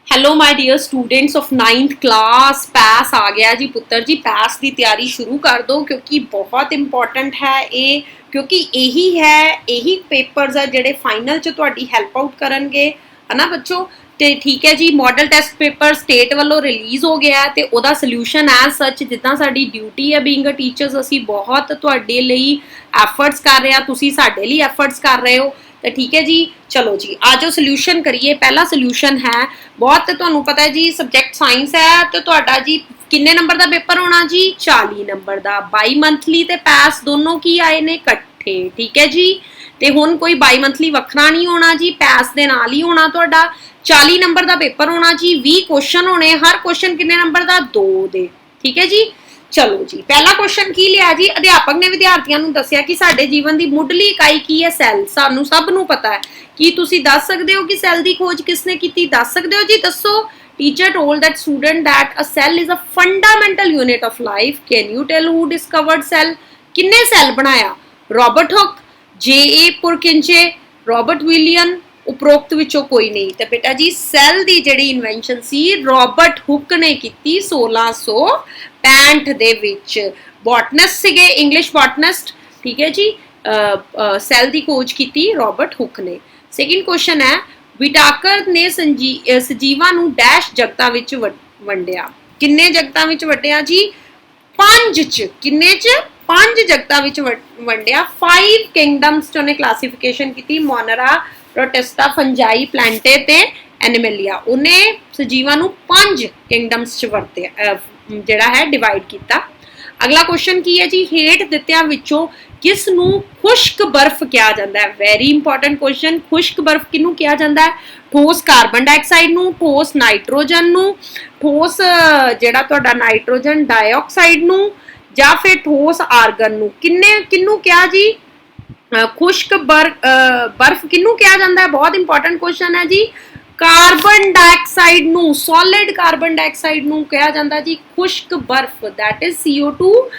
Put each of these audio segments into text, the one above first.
Hello my dear students of 9th class. पैस आ गया जी पुत्र जी। पैस की तैयारी शुरू कर दो क्योंकि बहुत इंपॉर्टेंट है ये, क्योंकि यही पेपर्स है ਜਿਹੜੇ फाइनल च ਤੁਹਾਡੀ हेल्प आउट ਕਰਨਗੇ, है ना बच्चों। ਤੇ ठीक है जी, मॉडल टैसट पेपर स्टेट ਵੱਲੋਂ ਰਿਲੀਜ਼ ਹੋ ਗਿਆ ਤੇ ਉਹਦਾ ਸੋਲੂਸ਼ਨ ਐਜ਼ ਸੱਚ ਜਿੱਦਾਂ ਸਾਡੀ ਡਿਊਟੀ ਹੈ ਬੀਇੰਗ ਅ ਟੀਚਰਸ, ਅਸੀਂ ਬਹੁਤ ਤੁਹਾਡੇ ਲਈ ਐਫਰਟਸ ਕਰ ਰਹੇ ਹਾਂ, ਤੁਸੀਂ ਸਾਡੇ ਲਈ ਐਫਰਟਸ ਕਰ ਰਹੇ ਹੋ। तो ठीक है जी, चलो जी आ जाओ सोल्यूशन करिए। पहला सोल्यूशन है, बहुत तुहानू पता है जी सबजैक्ट साइंस है तो तुहाडा जी किन्ने नंबर का पेपर होना जी 40 नंबर का। बाई मंथली ते पैस दोनों की आए ने इकट्ठे, ठीक है जी। तो हुण कोई बाई मंथली वखरा नहीं होना जी, पैस दे नाल ही होना। तुहाडा 40 नंबर का पेपर होना जी, 20 क्वेश्चन होने, हर क्वेश्चन किन्ने नंबर का 2 दे, ठीक है जी। चलो जी, पहला क्वेश्चन की लिया जी, अध्यापक ने विद्यार्थियों को दसिया कि साडे जीवन की मुढ़ली इकाई की है सैल। सानू सब नू पता है कि तुसी दस सकते हो कि सैल की खोज किसने की, दस सकते हो जी, दसो। Teacher told that student that a cell is a fundamental unit of life. Can you tell who discovered cell? किन्ने सैल बनाया? Robert Hooke, J Purkinje, Robert William, उपरोक्त विचों कोई नहीं। तो बेटा जी सैल की जिहड़ी इन्वेंशन सी रॉबर्ट हुक ने की 1665 दे विच। बॉटनिस्ट सिगे, इंग्लिश बॉटनिस्ट, ठीक है जी। सैल की खोज की रॉबर्ट हुक ने। सैकेंड क्वेश्चन है, विटाकर ने सजीवां नूं डैश जगतां विच वंडिया। किन्ने जगतां विच वंडिया जी? 5 च। किन्ने च? 5 जगतां विच वंडिया। 5 किंगडम्स च उन्हें क्लासीफिकेशन की, मोनरा, प्रोटेस्टा, फंजाई, प्लांटे ते एनिमलिया। उन्हें सजीवां नूं 5 किंगडम्स च वरतिया, जिहड़ा है डिवाइड किया। अगला क्वेश्चन की है जी, हेठ दित्तियां विचों किस नूं खुश्क बर्फ कहा जाता है? Very important question. खुश्क बर्फ किनू कहा जाता है? ठोस कार्बन डाइऑक्साइड नूं, ठोस नाइट्रोजन नूं, ठोस जिहड़ा तुहाडा नाइट्रोजन डाइऑक्साइड नूं, या फिर ठोस आर्गन नूं। किन्नू कहा जी खुश्क बर्फ किनू कहा जाता है? बहुत इंपॉर्टेंट क्वेश्चन है जी। कार्बन डाइऑक्साइड नू, सॉलिड कार्बन डाइऑक्साइड नू कहा जाता जी खुश्क बर्फ, दैट इज CO2।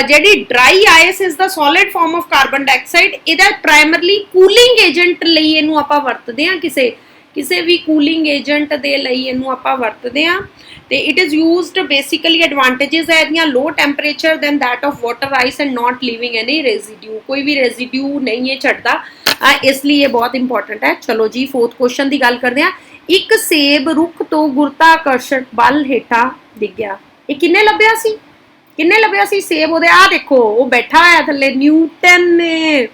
जिहड़ी dry ice is the solid form of carbon dioxide. इहदा प्राइमरली कूलिंग एजेंट लई इहनू आपां वरतदे हां, किसे भी कूलिंग एजेंट दे लई इहनू आपां वरतदे हां। ते it is used basically, advantages है इहदियां, low temperature than that of water ice and not leaving any residue. कोई भी रेजिड्यू नहीं है छड्डदा, इसलिए बहुत इंपॉर्टेंट है। चलो जी फोर्थ क्वेश्चन की गल करते हैं। एक सेब रुख तो गुरुत्वाकर्षण बल हेठा डिग्या। ये किन्ने लभ्या सी? किन्ने लभ्या सी सेब? उहदे आ देखो वो बैठा है थल्ले, न्यूटन ने,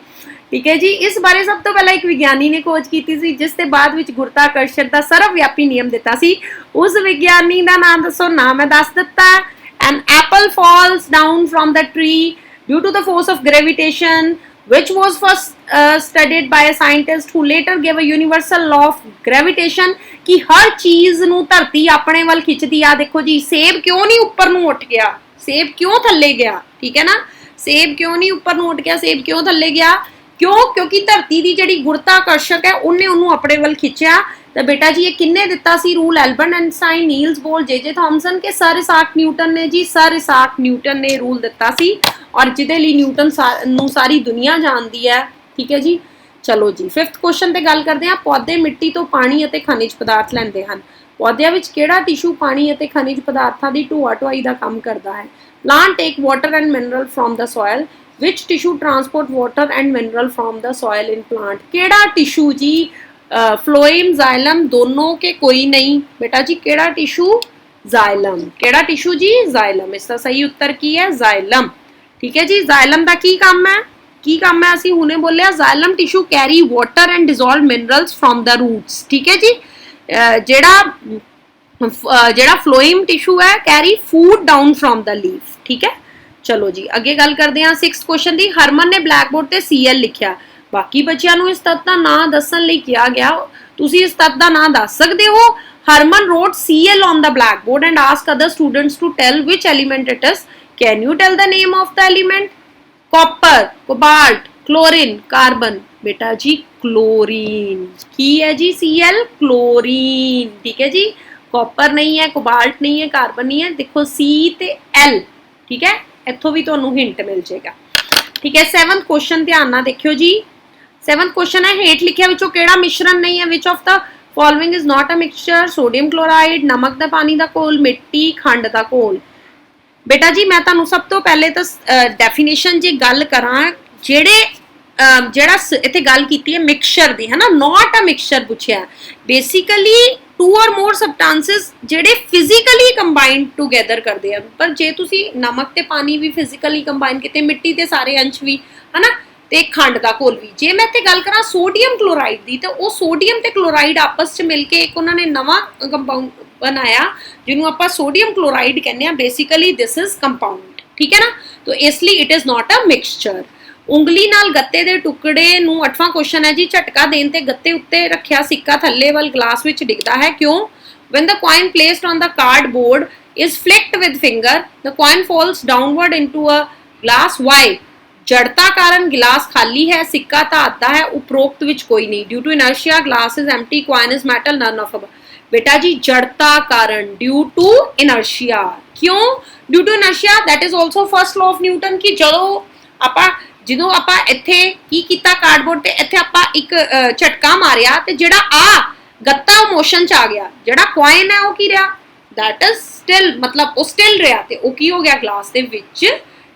ठीक है जी। इस बारे सब तो पहले एक विज्ञानी ने खोज की थी, जिसके बाद विच गुरुत्वाकर्षण का सर्वव्यापी नियम दिता सी। उस विज्ञानी का नाम दसो? नाम मैं दस दिता। An apple falls down from the tree due to the force of gravitation which was first studied by a scientist who later gave a universal law of gravitation कि हर चीज नू धरती अपने वाल खिंचदी आ। देखो जी सेब क्यों नहीं ऊपर नू उठ गया? सेब क्यों थल्ले गया? ठीक है ना, सेब क्यों नहीं ऊपर नू उठ गया? सेब क्यों थल्ले गया? क्यों? क्योंकि धरती की जिहड़ी गुरुत्वाकर्षक है उन्हें उन्होंने अपने वाल खिंचिया। तो बेटा जी ये किन्ने दिता सी rule? Albert Einstein, Niels Bohr, J Thomson के सर इसाक न्यूटन ने जी। सर इसाक न्यूटन ने रूल दिता सी और जिहदे लई न्यूटन नूं सारी दुनिया जानती है, ठीक है जी। चलो जी फिफ्थ क्वेश्चन ते गल करते हैं। पौधे मिट्टी तो पानी अते खनिज पदार्थ लैंदे हन। पौधों विच किहड़ा टिशू पानी अते खनिज पदार्थां दी ढोआ ढुआई दा काम करदा है? Plant take water and mineral from the soil. Which tissue transport water and mineral from the soil in plant? किहड़ा टिशू जी? फ्लोएम, जाइलम, दोनों के कोई नहीं। बेटा जी किहड़ा टिशू? जाइलम। किहड़ा टिशू जी? जाइलम। इसका सही उत्तर की है? जाइलम, ठीक है जी। जाइलम का की काम है? की काम है? असीं हुणे बोलिया xylem tissue carry water and dissolve minerals from the roots, ठीक है जी। जेड़ा फ्लोएम टिशू है carry food down from the leaf, ठीक है। चलो जी अगे गल करते हैं सिक्स्थ क्वेश्चन की। हरमन ने ब्लैक बोर्ड ते CL लिखिया। बाकी बच्चों को इस तत्त का नाम दसन लई कहा गया। तुसी इस तत्त का नाम दस सकते हो? Harman wrote CL on the blackboard and asked other students to tell which element it is. Can you tell the name of the element? Copper, cobalt, chlorine, carbon. बेटा जी क्लोरीन। की है जी CL? क्लोरीन, ठीक है जी। कॉपर नहीं है, cobalt नहीं है, carbon नहीं है। देखो C ते L, ठीक है। इत्थों भी तुहानू हिंट मिल जाएगा, ठीक है। सेवंथ क्वेश्चन ध्यान नाल देखियो जी। सेवंथ क्वेश्चन है, हेठ लिखिया विचों किहड़ा मिश्रण नहीं है? Which of the following is not a mixture? Sodium chloride, नमक दा पानी दा घोल, मिट्टी, खंड दा घोल। बेटा जी मैं तुहानू सब तो पहले तो डेफिनेशन जी गल करां जेड़े ਜਿਹੜਾ ਇੱਥੇ ਗੱਲ ਕੀਤੀ ਹੈ ਮਿਕਸਚਰ ਦੀ ਹੈ ਨਾ ਨਾਟ ਅ ਮਿਕਸਚਰ ਪੁੱਛਿਆ basically two or more substances ਜਿਹੜੇ ਫਿਜ਼ੀਕਲੀ ਕੰਬਾਈਨਡ ਟੂਗੇਦਰ ਕਰਦੇ ਆ ਪਰ ਜੇ ਤੁਸੀਂ ਨਮਕ ਤੇ ਪਾਣੀ ਵੀ ਫਿਜ਼ੀਕਲੀ ਕੰਬਾਈਨ ਕੀਤੇ ਮਿੱਟੀ ਦੇ ਸਾਰੇ ਅੰਸ਼ ਵੀ ਹਨਾ ਤੇ ਖੰਡ ਦਾ ਘੋਲ ਵੀ ਜੇ ਮੈਂ ਇੱਥੇ ਗੱਲ ਕਰਾਂ ਸੋਡੀਅਮ ਕਲੋਰਾਈਡ ਦੀ ਤਾਂ ਉਹ ਸੋਡੀਅਮ ਤੇ ਕਲੋਰਾਈਡ ਆਪਸ ਚ ਮਿਲ ਕੇ ਇੱਕ ਉਹਨਾਂ ਨੇ ਨਵਾਂ ਕੰਪਾਊਂਡ ਬਣਾਇਆ ਜਿਹਨੂੰ ਆਪਾਂ ਸੋਡੀਅਮ ਕਲੋਰਾਈਡ ਕਹਿੰਦੇ ਆ ਬੇਸਿਕਲੀ ਦਿਸ ਇਜ਼ ਕੰਪਾਊਂਡ ਠੀਕ ਹੈ ਨਾ ਤਾਂ ਇਸ ਲਈ it is not a mixture ਉਂਗਲੀ ਨਾਲ ਗੱਤੇ ਦੇ ਟੁਕੜੇ ਨੂੰ 8ਵਾਂ ਕੁਐਸਚਨ ਹੈ ਜੀ ਝਟਕਾ ਦੇਣ ਤੇ ਗੱਤੇ ਉੱਤੇ ਰੱਖਿਆ ਸਿੱਕਾ ਥੱਲੇ ਵੱਲ ਗਲਾਸ ਵਿੱਚ ਡਿੱਗਦਾ ਹੈ ਕਿਉਂ when the coin placed on the cardboard is flicked with finger the coin falls downward into a glass why ਜੜਤਾ ਕਾਰਨ ਗਿਲਾਸ ਖਾਲੀ ਹੈ ਸਿੱਕਾ ਤਾਂ ਅੱਧਾ ਹੈ ਉਪਰੋਕਤ ਵਿੱਚ ਕੋਈ ਨਹੀਂ due to inertia glass is empty coin is metal none of above बेटा जी जड़ता कारण ड्यू टू inertia क्यों due to inertia that is also first law of Newton कि ਜਦੋਂ ਆਪਾਂ ਇੱਥੇ ਕੀ ਕੀਤਾ ਕਾਰਡਬੋਰਡ ਤੇ ਇੱਥੇ ਆਪਾਂ ਇੱਕ ਝਟਕਾ ਮਾਰਿਆ ਤੇ ਜਿਹੜਾ ਆ ਗੱਤਾ ਮੋਸ਼ਨ ਚ ਆ ਗਿਆ ਜਿਹੜਾ ਕੋਇਨ ਹੈ ਉਹ ਕੀ ਰਿਹਾ that is still मतलब ਉਹ still ਰਿਹਾ ਤੇ ਉਹ ਕੀ ਹੋ ਗਿਆ ਗਲਾਸ ਦੇ ਵਿੱਚ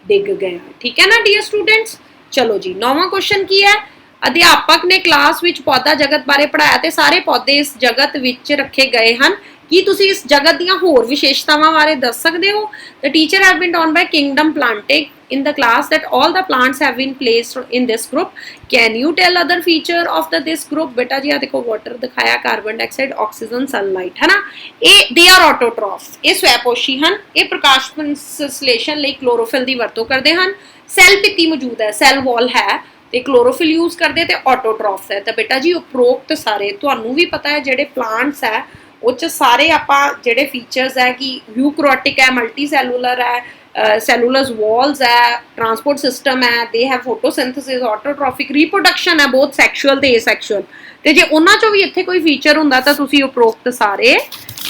ਡਿੱਗ ਗਿਆ ਠੀਕ ਹੈ ਨਾ ਡੀਅਰ ਸਟੂਡੈਂਟਸ ਚਲੋ ਜੀ 9ਵਾਂ ਕੁਐਸਚਨ ਕੀ ਹੈ ਅਧਿਆਪਕ ਨੇ ਕਲਾਸ ਵਿੱਚ ਪੌਦਾ ਜਗਤ ਬਾਰੇ ਪੜਾਇਆ ਤੇ ਸਾਰੇ ਪੌਦੇ ਇਸ ਜਗਤ ਵਿੱਚ ਰੱਖੇ ਗਏ ਹਨ ਕੀ ਤੁਸੀਂ ਇਸ ਜਗਤ ਦੀਆਂ ਹੋਰ ਵਿਸ਼ੇਸ਼ਤਾਵਾਂ ਬਾਰੇ ਦੱਸ ਸਕਦੇ ਹੋ the teacher have been taught by kingdom planting in the class that all the plants have been placed in this group can you tell other feature of this group beta ji ਆ ਦੇਖੋ water ਦਿਖਾਇਆ carbon dioxide oxygen sunlight ਹੈ ਨਾ ਇਹ they are autotrophs ਇਹ ਸਵੈਪੋਸ਼ੀ ਹਨ ਇਹ ਪ੍ਰਕਾਸ਼ ਸੰਸਲੇਸ਼ਨ ਲਈ ਕਲੋਰੋਫਿਲ ਦੀ ਵਰਤੋਂ ਕਰਦੇ ਹਨ ਸੈਲ ਭਿੱਤੀ ਮੌਜੂਦ ਹੈ ਸੈਲ ਵਾਲ ਹੈ ਤੇ ਕਲੋਰੋਫਿਲ ਯੂਜ਼ ਕਰਦੇ ਤੇ ਆਟੋਟ੍ਰੋਫਸ ਹੈ ਤਾਂ ਬੇਟਾ ਜੀ ਉਪਰੋਕਤ ਸਾਰੇ ਤੁਹਾਨੂੰ ਵੀ ਪਤਾ ਹੈ ਜਿਹੜੇ ਪਲਾਂਟਸ ਹੈ ਉਹ ਚ ਸਾਰੇ ਆਪਾਂ ਜਿਹੜੇ ਫੀਚਰਸ ਹੈ ਕਿ ਯੂਕੈਰੀਓਟਿਕ ਹੈ ਮਲਟੀ ਸੈਲੂਲਰ ਹੈ ਸੈਲੂਲਸ ਵਾਲਸ ਹੈ ਟਰਾਂਸਪੋਰਟ ਸਿਸਟਮ ਹੈ ਦੇ ਹੈਵ ਫੋਟੋਸਿੰਥੇਸਿਸ ਆਟੋਟ੍ਰੋਫਿਕ ਰੀਪਰੋਡਕਸ਼ਨ ਹੈ ਬੋਥ ਸੈਕਸ਼ੂਅਲ ਤੇ ਏਸੈਕਸ਼ੂਅਲ ਤੇ ਜੇ ਉਹਨਾਂ ਚੋਂ ਵੀ ਇੱਥੇ ਕੋਈ ਫੀਚਰ ਹੁੰਦਾ ਤਾਂ ਤੁਸੀਂ ਉਪਰੋਕਤ ਸਾਰੇ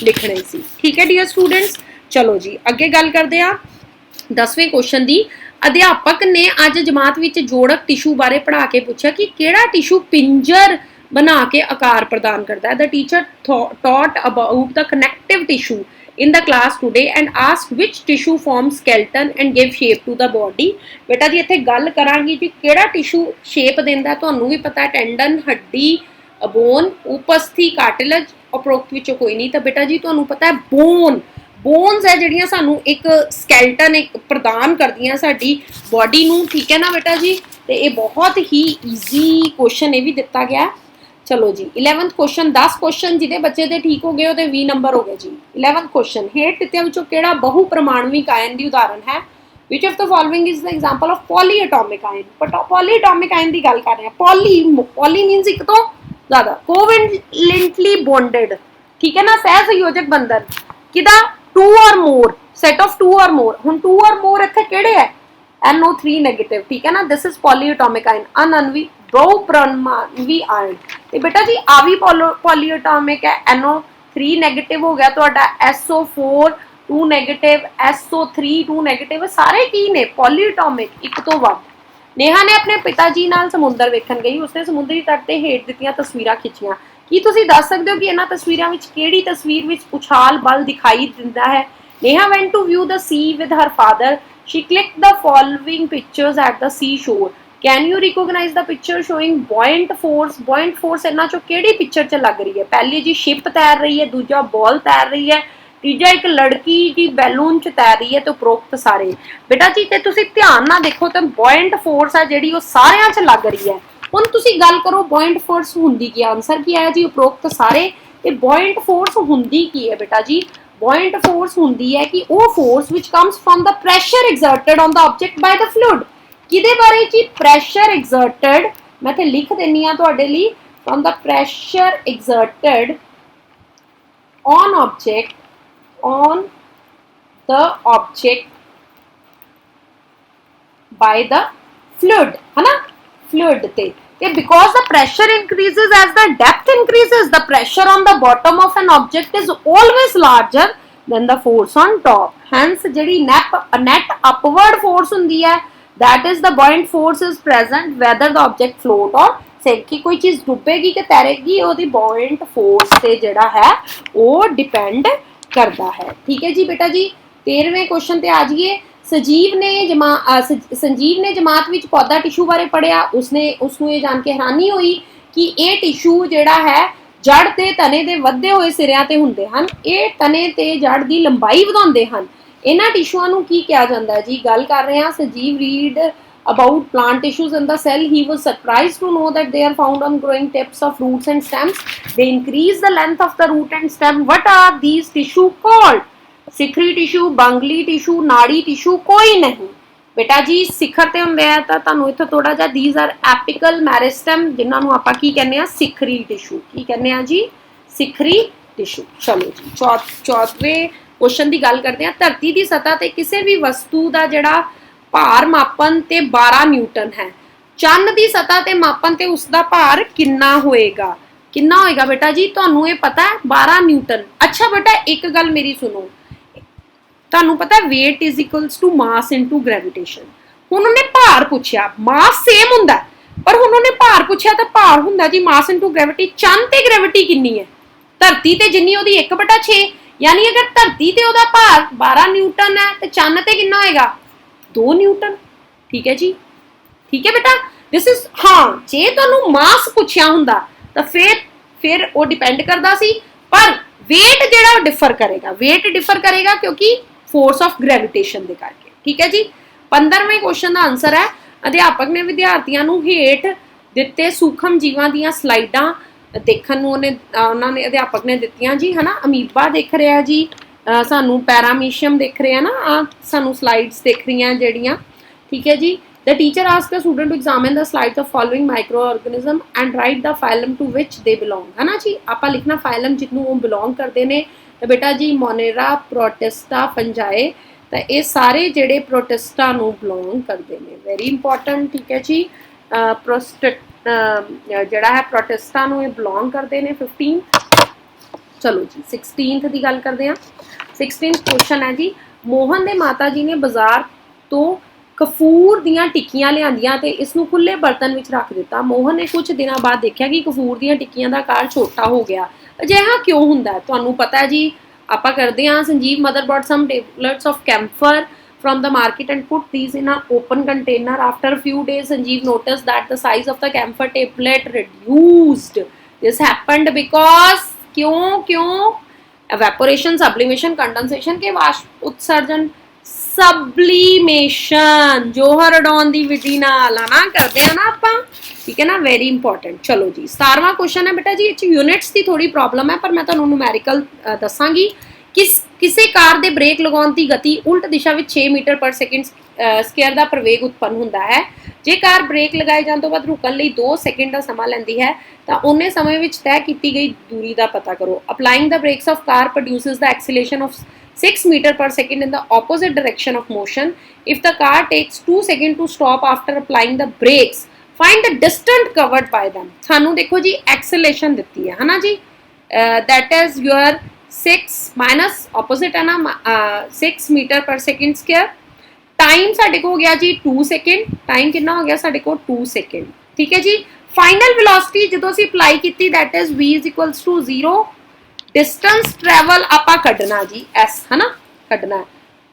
ਲਿਖਣੇ ਸੀ ਠੀਕ ਹੈ ਡੀਅਰ ਸਟੂਡੈਂਟਸ ਚਲੋ ਜੀ ਅੱਗੇ ਗੱਲ ਕਰਦੇ ਆ 10ਵੇਂ ਕੁਐਸਚਨ ਦੀ ਅਧਿਆਪਕ ਨੇ ਅੱਜ ਜਮਾਤ ਵਿੱਚ ਜੋੜਕ ਟਿਸ਼ੂ ਬਾਰੇ ਪੜ੍ਹਾ ਕੇ ਪੁੱਛਿਆ ਕਿ ਕਿਹੜਾ ਟਿਸ਼ੂ ਪਿੰਜਰ ਬਣਾ ਕੇ ਆਕਾਰ ਪ੍ਰਦਾਨ ਕਰਦਾ ਹੈ the teacher taught about the connective tissue in the class today and asked which tissue forms skeleton and give shape to the body ਬੇਟਾ ਜੀ ਇੱਥੇ ਗੱਲ ਕਰਾਂਗੀ ਜੀ ਕਿਹੜਾ ਟਿਸ਼ੂ ਸ਼ੇਪ ਦਿੰਦਾ ਤੁਹਾਨੂੰ ਵੀ ਪਤਾ ਹੈ ਟੈਂਡਨ ਹੱਡੀ ਬੋਨ ਉਪਸਥੀ ਕਾਰਟਿਲੇਜ ਉਪਰੋਕਤ ਵਿੱਚੋਂ ਕੋਈ ਨਹੀਂ ਤਾਂ ਬੇਟਾ ਜੀ ਤੁਹਾਨੂੰ ਪਤਾ ਹੈ ਬੋਨਸ ਹੈ ਜਿਹੜੀਆਂ ਸਾਨੂੰ ਇੱਕ ਸਕੈਲਟਨ ਇੱਕ ਪ੍ਰਦਾਨ ਕਰਦੀਆਂ ਸਾਡੀ ਬਾਡੀ ਨੂੰ ਠੀਕ ਹੈ ਨਾ ਬੇਟਾ ਜੀ ਤੇ ਇਹ ਬਹੁਤ ਹੀ ਈਜ਼ੀ ਕੁਐਸਚਨ ਇਹ ਵੀ ਦਿੱਤਾ ਗਿਆ ਚਲੋ ਜੀ 11th ਕੁਐਸਚਨ 10 ਕੁਐਸਚਨ ਜਿਹਦੇ ਬੱਚੇ ਦੇ ਠੀਕ ਹੋ ਗਏ ਉਹਦੇ 20 ਨੰਬਰ ਹੋ ਗਏ ਜੀ 11th ਕੁਐਸਚਨ ਹੇਠ ਦਿੱਤਿਆਂ ਵਿੱਚੋਂ ਕਿਹੜਾ ਬਹੁ ਪਰਮਾਣਵਿਕ ਆਇਨ ਦੀ ਉਦਾਹਰਣ ਹੈ which of the following is the example of polyatomic ion but polyatomic ion ਦੀ ਗੱਲ ਕਰ ਰਹੇ ਹਾਂ poly means ਇੱਕ ਤੋਂ ਜ਼ਿਆਦਾ covalently bonded ਠੀਕ ਹੈ ਨਾ ਸਹਿ ਸੰਯੋਜਕ ਬੰਧਨ ਕਿਹਦਾ 2 or more set of 2 or more ਹੁਣ 2 or more ਇੱਥੇ ਕਿਹੜੇ ਹੈ NO3 negative ਠੀਕ ਹੈ ਨਾ this is polyatomic ion ਅਨਅਨਵੀ बहु परमाणवी आयन ਤੇ ਬੇਟਾ ਜੀ ਆ ਵੀ polyatomic ਹੈ NO3 negative ਹੋ ਗਿਆ ਤੁਹਾਡਾ SO4 2 negative SO3 2 negative ਸਾਰੇ ਕੀ ਨੇ polyatomic ਇੱਕ ਤੋਂ ਵੱਧ ਨੇਹਾ ਨੇ ਆਪਣੇ ਪਿਤਾ ਜੀ ਨਾਲ ਸਮੁੰਦਰ ਵੇਖਣ ਗਈ ਉਸਨੇ ਸਮੁੰਦਰੀ ਤੱਟ ਤੇ ਹੇਠ ਦਿੱਤੀਆਂ ਤਸਵੀਰਾਂ ਖਿੱਚੀਆਂ ਕੀ ਤੁਸੀਂ ਦੱਸ ਸਕਦੇ ਹੋ ਕਿ ਇਹਨਾਂ ਤਸਵੀਰਾਂ ਵਿੱਚ ਕਿਹੜੀ ਤਸਵੀਰ ਵਿੱਚ ਉਛਾਲ ਬਲ ਦਿਖਾਈ ਦਿੰਦਾ ਹੈ Neha went to view the sea with her father she clicked the following pictures at the seashore can you recognize the picture showing buoyant force ਇਹਨਾਂ ਚੋਂ ਕਿਹੜੀ ਪਿਕਚਰ ਚ ਲੱਗ ਰਹੀ ਹੈ ਪਹਿਲੀ ਜੀ ਸ਼ਿਪ ਤੈਰ ਰਹੀ ਹੈ ਦੂਜਾ ਬਾਲ ਤੈਰ ਰਹੀ ਹੈ ਤੀਜਾ ਇੱਕ ਲੜਕੀ ਜੀ ਬੈਲੂਨ ਚ ਤੈਰ ਰਹੀ ਹੈ ਤੇ ਉਪਰੋਕਤ ਸਾਰੇ ਬੇਟਾ ਜੀ ਤੇ ਤੁਸੀਂ ਧਿਆਨ ਨਾਲ ਦੇਖੋ ਤਾਂ buoyant force ਹੈ ਜਿਹੜੀ ਉਹ ਸਾਰਿਆਂ ਚ ਲੱਗ ਰਹੀ ਹੈ ਹੁਣ ਤੁਸੀਂ ਗੱਲ ਕਰੋ buoyant force ਹੁੰਦੀ ਕੀ ਆਨਸਰ ਕੀ ਆਇਆ ਜੀ ਉਪਰੋਕਤ ਸਾਰੇ ਤੇ buoyant force ਹੁੰਦੀ ਕੀ ਹੈ ਬੇਟਾ ਜੀ buoyant force ਹੁੰਦੀ ਹੈ ਕਿ ਉਹ force which comes from the pressure exerted on the object by the fluid ਕਿਹਦੇ ਬਾਰੇ ਜੀ ਪ੍ਰੈਸ਼ਰ ਐਗਜ਼ਰਟਡ ਮੈਂ ਤੇ ਲਿਖ ਦਿੰਨੀ ਆ ਤੁਹਾਡੇ ਲਈ from the pressure exerted on the object by the fluid है ना fluid ਤੇ because the pressure increases as the depth increases the pressure on the bottom of an object is always larger than the force on top hence ਜਿਹੜੀ net upward force ਹੁੰਦੀ ਹੈ that is the buoyant force is present whether the object float or कि कोई चीज़ डुबेगी कि तैरेगी ਉਹਦੀ buoyant force ਤੇ ਜਿਹੜਾ है वो डिपेंड करता है। ठीक है जी बेटा जी। 13वें क्वेश्चन ते आ जाइए। संजीव ने जमात विच पौधा टिशू बारे पढ़िया। उसने ये जान के हैरानी हुई कि ये टिशू जिहड़ा है जड़ ते तने दे वधदे होए सिरिਆਂ ते हुंदे हन। ये तने ते जड़ दी लंबाई वधाउंदे हन। इन्हां टिशूआं नूं की किहा जांदा है जी? गल कर रहे हां Sanjeev read about plant tissues in the cell. He was surprised to know that they are found on growing tips of roots and stems. They increase the length of the root and stem. What are these tissue called? सिखरी tissue, बंगली tissue, नाड़ी tissue, कोई नहीं बेटा जी। सिखर ते हुंदे आ तां तुहानूं इत्थे थोड़ा जिहा दीज आर एपिकल मेरिस्टम जिन्हां नूं आपां की कहने आ सिखरी टिशू। की कहने आ जी? सिखरी टिशू। चलो जी 4वें क्वेश्चन की गल करते हैं। धरती की सतह ते किसी भी वस्तु का जिहड़ा भार मापन ते 12 न्यूटन है। चंद की सतह ते मापन ते उसका भार कितना होएगा? कितना होएगा बेटा जी? तुहानूं ये पता है 12 न्यूटन। अच्छा बेटा एक गल मेरी सुनो, तुहानूं पता है weight is equals to mass into gravitation. हुण उन्हें भार पूछया, मास सेम हुंदा पर हुण उन्हें भार पूछया तो भार हुंदा जी मास इनटू ग्रेविटी। चंद ते ग्रेविटी कितनी है? धरती ते जिन्नी ओहदी 1/6, यानी अगर धरती ते ओहदा भार 12 न्यूटन है तो चंद ते कितना होएगा? 2 न्यूटन। ठीक है जी, ठीक है बेटा। दिस इज हाँ जे तुहानूं मास पूछया हुंदा तो फिर वो डिपेंड करदा सी, पर वेट जिहड़ा डिफर करेगा, वेट डिफर करेगा क्योंकि फोर्स ऑफ ग्रेविटेशन दे करके। ठीक है जी। 15वें क्वेश्चन का आंसर है अध्यापक ने विद्यार्थियों को हेठ दिते सूक्ष्म जीवां दीयां स्लाइडां देखण नूं उन्होंने अध्यापक ने दित्तियां जी, है ना। अमीबा दिख रहा जी, सानू पैरामीशियम दिख रहे हैं ना, सानू स्लाइड्स दिख रही हैं जड़ियाँ। ठीक है जी। The teacher asked the student to examine the slides of following micro organism and write the phylum to which they belong, है ना जी। आप लिखना फाइलम जिन्हों वो बिलोंग करते हैं। तो बेटा जी मोनेरा, प्रोटिस्टा, फंजाए, तो ये सारे जेडे प्रोटिस्टा नूं बिलोंग करते हैं। Very important. ठीक है जी। जड़ा है प्रोटिस्टा नूं ये बिलोंग करते हैं। 15 चलो जी 16th की गल करते हैं। 16th क्वेश्चन है जी। मोहन के माता जी ने बाजार तो कफूर दियां टिक्कियां लियांदियां ते इसनूं खुले बर्तन विच रख दिता। मोहन ने कुछ दिनों बाद देखा कि कफूर दियां टिक्कियां दा आकार छोटा हो गया। अजिहा क्यों हुंदा है? तुहानूं पता है जी। आपां करदे हां। Sanjeev mother bought some tablets of camphor from the market and put these in an open container. After a few days, Sanjeev noticed that the size of the camphor tablet reduced. This happened because क्यों evaporation, sublimation, condensation के वाष्प उत्सर्जन, sublimation जोहर उड़ाउण दी विधि नाल ना करदे हैं ना आपां। ठीक है ना, वेरी इंपॉर्टेंट। चलो जी 17वां क्वेश्चन है बेटा जी। इस यूनिट्स की थोड़ी प्रॉब्लम है पर मैं तुहानूं न्यूमेरिकल दसांगी। किसी कार दे ब्रेक लगाउण दी गति उल्ट दिशा में 6 मीटर पर सेकेंड स्केयर का प्रवेग उत्पन्न होता है। जे कार ब्रेक लगाए जाने तो बाद रुकण लई 2 सेकेंड का समा लैंदी है तो उन्ने समय विच तय की गई दूरी का पता करो। Applying the brakes of car produces the acceleration of 6 metre per second in the opposite direction of motion. If the car takes 2 second to stop after applying the brakes, find the distance covered by them. सानू देखो जी acceleration दिती है ना जी, that is your 6 minus opposite है ना 6 metre per second square. Time साढ़े को हो गया जी 2 सेकेंड। टाइम कितना हो गया साढ़े को 2 सेकेंड। ठीक है जी। फाइनल वेलोसिटी जो असीं अप्लाई की that is v is equals to 0। Distance travel आपां कड्ढना जी s, है ना, कड्ढना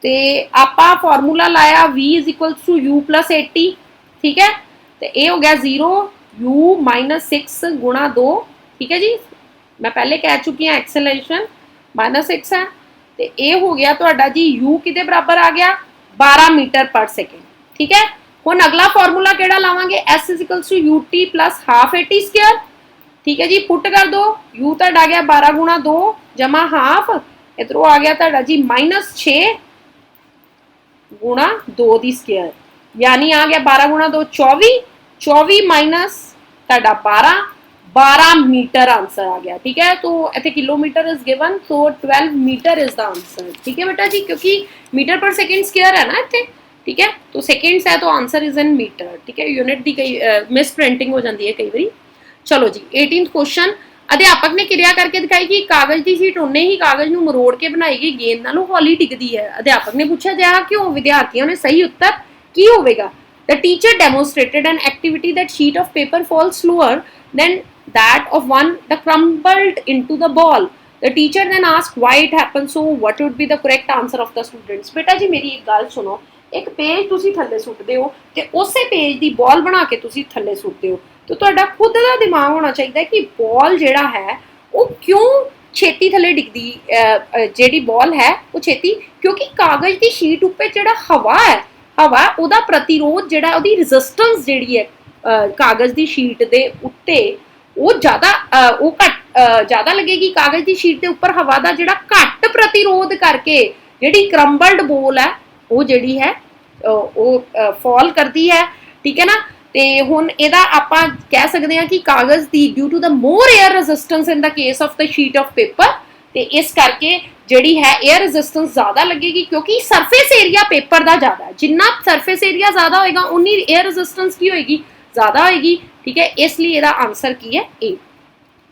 ते आपां फॉर्मूला लाया v is equals to u plus 80। ठीक है, तो ये हो गया 0 u माइनस 6 गुणा 2। ठीक है जी, मैं पहले कह चुकी हूँ एक्सेलरेशन -6 है, तो ये हो गया तो जी u किदे बराबर आ गया 12 मीटर पर सेकेंड। ठीक है, हुण अगला फॉर्मूला केड़ा लावांगे s is equals to ut plus half 80 square. ठीक है जी, पुट कर दो u तो आ गया 12 गुणा 2 जमा हाफ, इधरों आ गया तो जी -6 गुणा 2 दी स्क्वायर, यानी आ गया 12 गुणा 2 24, 24 माइनस 12 मीटर आंसर आ गया। ठीक है, तो इतने किलोमीटर इज गिवन, तो 12 मीटर इज द आंसर। ठीक है बेटा जी, क्योंकि मीटर पर सेकेंड स्क्वायर है ना इतने। ठीक है, तो सेकेंड्स है तो आंसर इज इन मीटर। ठीक है, यूनिट की कई मिस प्रिंटिंग हो जाती है कई बार। चलो जी 18th क्वेश्चन। अध्यापक ने क्रिया करके दिखाई कि कागज की शीट उन्ने ही कागज नूं मरोड़ के बनाई गई गेंद नालों हौली डिगदी है। अध्यापक ने पूछा जहा क्यों? विद्यार्थियों ने सही उत्तर की होगा? The teacher demonstrated an activity that sheet of paper falls slower than that of one that crumbled into the ball. The teacher then asked why it happened. So what would be the correct answer of the students? बेटा जी मेरी एक गल सुनो, एक page ਤੁਸੀਂ ਥੱਲੇ ਸੁੱਟਦੇ ਹੋ ਤੇ ਉਸੇ ਪੇਜ ਦੀ ਬਾਲ ਬਣਾ ਕੇ ਤੁਸੀਂ ਥੱਲੇ ਸੁੱਟਦੇ ਹੋ, ਤੇ ਤੁਹਾਡਾ ਖੁਦ ਦਾ ਦਿਮਾਗ ਹੋਣਾ ਚਾਹੀਦਾ ਕਿ ਬਾਲ ਜਿਹੜਾ ਹੈ ਉਹ ਕਿਉਂ ਛੇਤੀ ਥੱਲੇ ਡਿੱਗਦੀ, ਜਿਹੜੀ ਬਾਲ ਹੈ ਉਹ ਛੇਤੀ, ਕਿਉਂਕਿ ਕਾਗਜ਼ ਦੀ ਸ਼ੀਟ ਉੱਪਰ ਜਿਹੜਾ ਹਵਾ ਹੈ, ਹਵਾ ਉਹਦਾ ਪ੍ਰਤੀਰੋਧ ਜਿਹੜਾ, ਉਹਦੀ ਰੈਜ਼ਿਸਟੈਂਸ ਜਿਹੜੀ ਹੈ ਕਾਗਜ਼ ਦੀ ਸ਼ੀਟ ਦੇ ਉੱਤੇ ਉਹ ਜ਼ਿਆਦਾ ਉਹ ਘੱਟ ਜ਼ਿਆਦਾ ਲੱਗੇਗੀ। ਕਾਗਜ਼ ਦੀ ਸ਼ੀਟ ਦੇ ਉੱਪਰ ਹਵਾ ਦਾ ਜਿਹੜਾ ਘੱਟ ਪ੍ਰਤੀਰੋਧ ਕਰਕੇ ਜਿਹੜੀ ਕਰੰਬਲਡ ਬੋਲ ਹੈ ਉਹ ਜਿਹੜੀ ਹੈ ਉਹ ਫਾਲ ਕਰਦੀ ਹੈ, ਠੀਕ ਹੈ ਨਾ। ਤੇ ਹੁਣ ਇਹਦਾ ਆਪਾਂ ਕਹਿ ਸਕਦੇ ਹਾਂ ਕਿ ਕਾਗਜ਼ ਦੀ due to the more air resistance in the case of the sheet of paper, ਤੇ ਇਸ ਕਰਕੇ ਜਿਹੜੀ ਹੈ 에ਅਰ ਰੈਜ਼ਿਸਟੈਂਸ ਜ਼ਿਆਦਾ ਲੱਗੇਗੀ ਕਿਉਂਕਿ ਸਰਫੇਸ ਏਰੀਆ ਪੇਪਰ ਦਾ ਜ਼ਿਆਦਾ ਹੈ। ਜਿੰਨਾ ਸਰਫੇਸ ਏਰੀਆ ਜ਼ਿਆਦਾ ਹੋਏਗਾ ਉਨੀ 에ਅਰ ਰੈਜ਼ਿਸਟੈਂਸ ਕੀ ਹੋਏਗੀ, ਜ਼ਿਆਦਾ ਹੋਏਗੀ, ਠੀਕ ਹੈ। ਇਸ ਲਈ ਇਹਦਾ ਆਨਸਰ ਕੀ ਹੈ, A।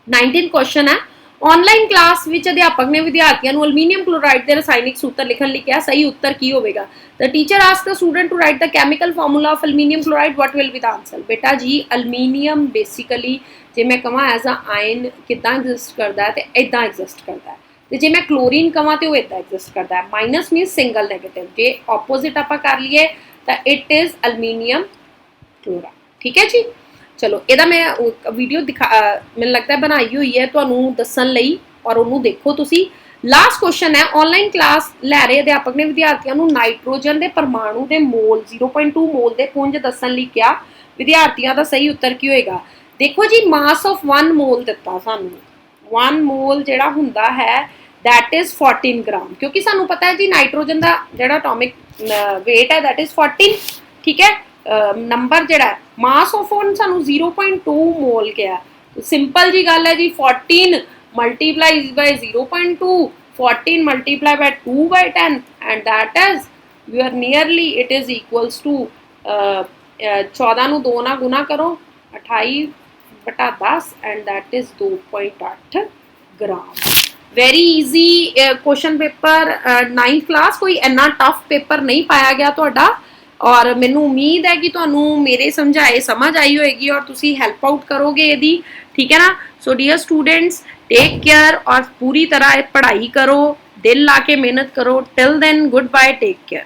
19 ਕੁਐਸਚਨ ਹੈ, ਆਨਲਾਈਨ ਕਲਾਸ ਵਿੱਚ ਅਧਿਆਪਕ ਨੇ ਵਿਦਿਆਰਥੀਆਂ ਨੂੰ ਅਲਮੀਨੀਅਮ ਕਲੋਰਾਈਡ ਦੇ ਰਸਾਇਣਿਕ ਸੂਤਰ ਲਿਖਣ ਲਈ ਕਿਹਾ, ਸਹੀ ਉੱਤਰ ਕੀ ਹੋਵੇਗਾ? The teacher asked the student to write the chemical formula of aluminium chloride. What will be the answer? बेटा जी aluminium basically जे मैं कहां as a ion कितना exist करता है ते इदां exist करता है, ते जे मैं chlorine कहां ते वो इदां exist करता है। माइनस मींस सिंगल नेगेटिव, जे ऑपोजिट आपा कर लिए तो it is aluminium chloride, ठीक है जी। चलो ਇਹਦਾ मैं वीडियो दिखा ਮੈਨੂੰ लगता है बनाई हुई है ਤੁਹਾਨੂੰ ਦੱਸਣ ਲਈ, और ਉਹਨੂੰ ਦੇਖੋ ਤੁਸੀਂ। लास्ट क्वेश्चन है, ऑनलाइन क्लास लै रहे अध्यापक ने विद्यार्थियों को नाइट्रोजन के परमाणु के मोल 0.2 मोल के पुंज दसन लई कहा, विद्यार्थियों का सही उत्तर की होएगा? देखो जी मास ऑफ 1 मोल दिता सानू, 1 मोल जिहड़ा हुंदा है दैट इज 14 ग्राम, क्योंकि सानू पता है जी नाइट्रोजन का जिहड़ा एटॉमिक वेट है दैट इज 14, ठीक है। नंबर जिहड़ा मास ऑफ वन सानू 0.2 मोल कहा, सिंपल जी गल है जी 14 multiply by 0.2, 14 multiply by 2 by 10, and that is we are nearly it is equals to 14 ਨੂੰ 2 ਨਾਲ ਗੁਣਾ ਕਰੋ 28/10 and that is 2.8 gram. Very easy question paper 9th class, कोई इन्ना टफ पेपर नहीं पाया गया ਤੁਹਾਡਾ, और मैनू उम्मीद है कि ਤੁਹਾਨੂੰ मेरे समझाए समझ आई होएगी और तुसी हेल्प आउट करोगे ਇਹਦੀ, ठीक है ना। So dear students take care और पूरी तरह पढ़ाई करो, दिल ला के मेहनत करो। Till then good bye, take care.